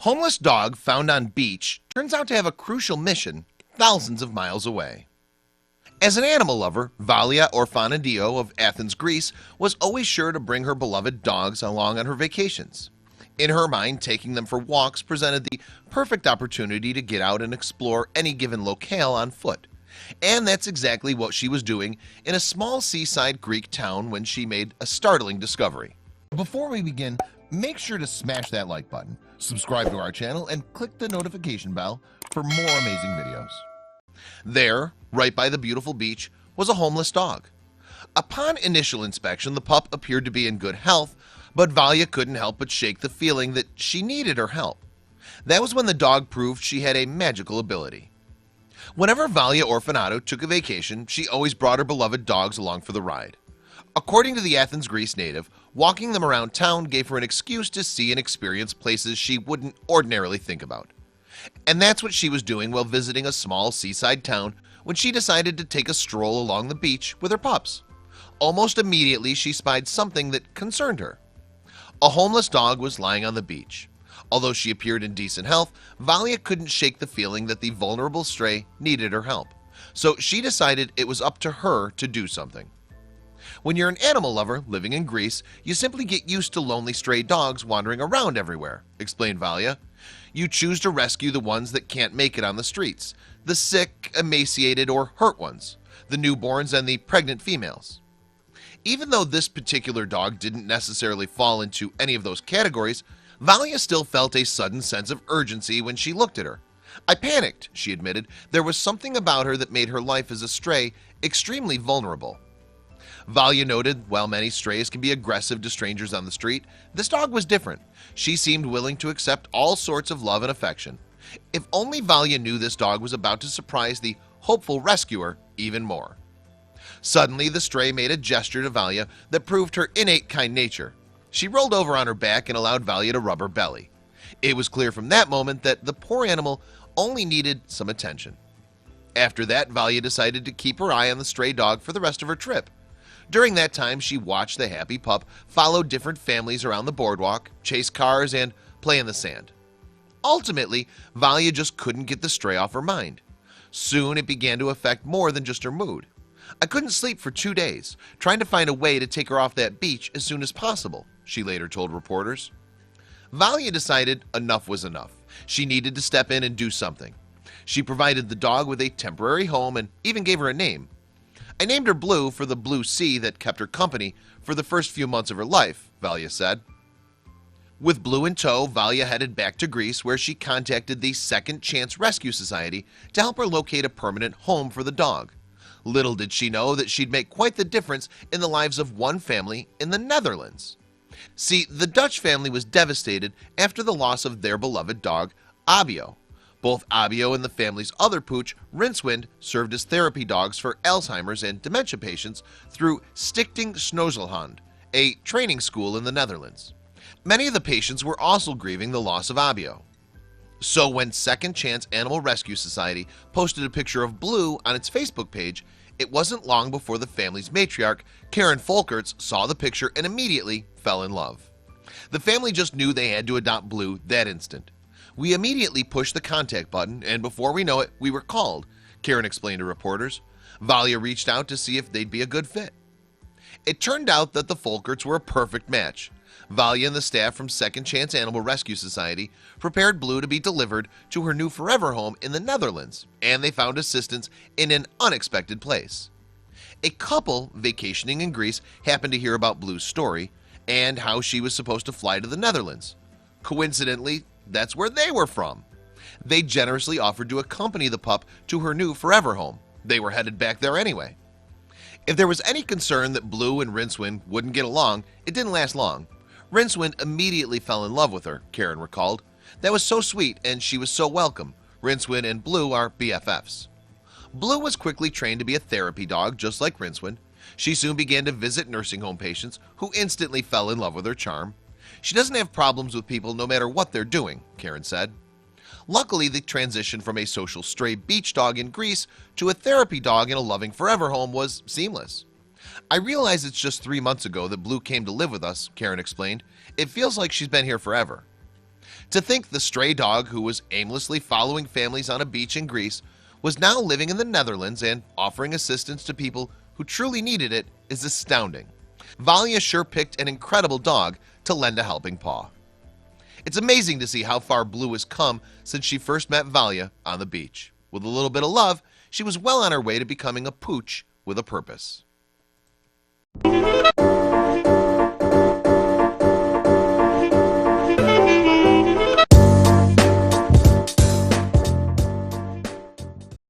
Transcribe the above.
Homeless dog found on beach turns out to have a crucial mission thousands of miles away. As an animal lover, Valia Orphanadio of Athens, Greece was always sure to bring her beloved dogs along on her vacations. In her mind, taking them for walks presented the perfect opportunity to get out and explore any given locale on foot. And that's exactly what she was doing in a small seaside Greek town when she made a startling discovery. Before we begin, make sure to smash that like button, subscribe to our channel, and click the notification bell for more amazing videos. There, right by the beautiful beach, was a homeless dog. Upon initial inspection, the pup appeared to be in good health, but Valia couldn't help but shake the feeling that she needed her help. That was when the dog proved she had a magical ability. Whenever Valia Orphanato took a vacation, she always brought her beloved dogs along for the ride. According to the Athens, Greece native, walking them around town gave her an excuse to see and experience places she wouldn't ordinarily think about. And that's what she was doing while visiting a small seaside town when she decided to take a stroll along the beach with her pups. Almost immediately, she spied something that concerned her. A homeless dog was lying on the beach. Although she appeared in decent health, Valia couldn't shake the feeling that the vulnerable stray needed her help. So she decided it was up to her to do something. When you're an animal lover living in Greece, you simply get used to lonely stray dogs wandering around everywhere, explained Valia. You choose to rescue the ones that can't make it on the streets, the sick, emaciated, or hurt ones, the newborns, and the pregnant females. Even though this particular dog didn't necessarily fall into any of those categories, Valia still felt a sudden sense of urgency when she looked at her. I panicked, she admitted. There was something about her that made her life as a stray extremely vulnerable. Valia noted while many strays can be aggressive to strangers on the street, this dog was different. She seemed willing to accept all sorts of love and affection. If only Valia knew this dog was about to surprise the hopeful rescuer even more. Suddenly, the stray made a gesture to Valia that proved her innate kind nature. She rolled over on her back and allowed Valia to rub her belly. It was clear from that moment that the poor animal only needed some attention. After that, Valia decided to keep her eye on the stray dog for the rest of her trip. During that time, she watched the happy pup follow different families around the boardwalk, chase cars, and play in the sand. Ultimately, Valia just couldn't get the stray off her mind. Soon, it began to affect more than just her mood. I couldn't sleep for 2 days, trying to find a way to take her off that beach as soon as possible, she later told reporters. Valia decided enough was enough. She needed to step in and do something. She provided the dog with a temporary home and even gave her a name. I named her Blue for the blue sea that kept her company for the first few months of her life, Valia said. With Blue in tow, Valia headed back to Greece, where she contacted the Second Chance Rescue Society to help her locate a permanent home for the dog. Little did she know that she'd make quite the difference in the lives of one family in the Netherlands. See, the Dutch family was devastated after the loss of their beloved dog, Abio. Both Abio and the family's other pooch, Rincewind, served as therapy dogs for Alzheimer's and dementia patients through Stichting Snoezelhond, a training school in the Netherlands. Many of the patients were also grieving the loss of Abio. So when Second Chance Animal Rescue Society posted a picture of Blue on its Facebook page, it wasn't long before the family's matriarch, Karen Folkerts, saw the picture and immediately fell in love. The family just knew they had to adopt Blue that instant. We immediately pushed the contact button, and before we know it, we were called, Karen explained to reporters. Valia reached out to see if they'd be a good fit. It turned out that the Folkerts were a perfect match. Valia and the staff from Second Chance Animal Rescue Society prepared Blue to be delivered to her new forever home in the Netherlands, and they found assistance in an unexpected place. A couple vacationing in Greece happened to hear about Blue's story and how she was supposed to fly to the Netherlands. Coincidentally, that's where they were from. They generously offered to accompany the pup to her new forever home. They were headed back there anyway. If there was any concern that Blue and Rincewind wouldn't get along, it didn't last long. Rincewind immediately fell in love with her, Karen recalled. That was so sweet, and she was so welcome. Rincewind and Blue are BFFs. Blue was quickly trained to be a therapy dog, just like Rincewind. She soon began to visit nursing home patients who instantly fell in love with her charm. She doesn't have problems with people no matter what they're doing, Karen said. Luckily, the transition from a social stray beach dog in Greece to a therapy dog in a loving forever home was seamless. I realize it's just 3 months ago that Blue came to live with us, Karen explained. It feels like she's been here forever. To think the stray dog who was aimlessly following families on a beach in Greece was now living in the Netherlands and offering assistance to people who truly needed it is astounding. Valia sure picked an incredible dog to lend a helping paw. It's amazing to see how far Blue has come since she first met Valia on the beach. With a little bit of love, she was well on her way to becoming a pooch with a purpose.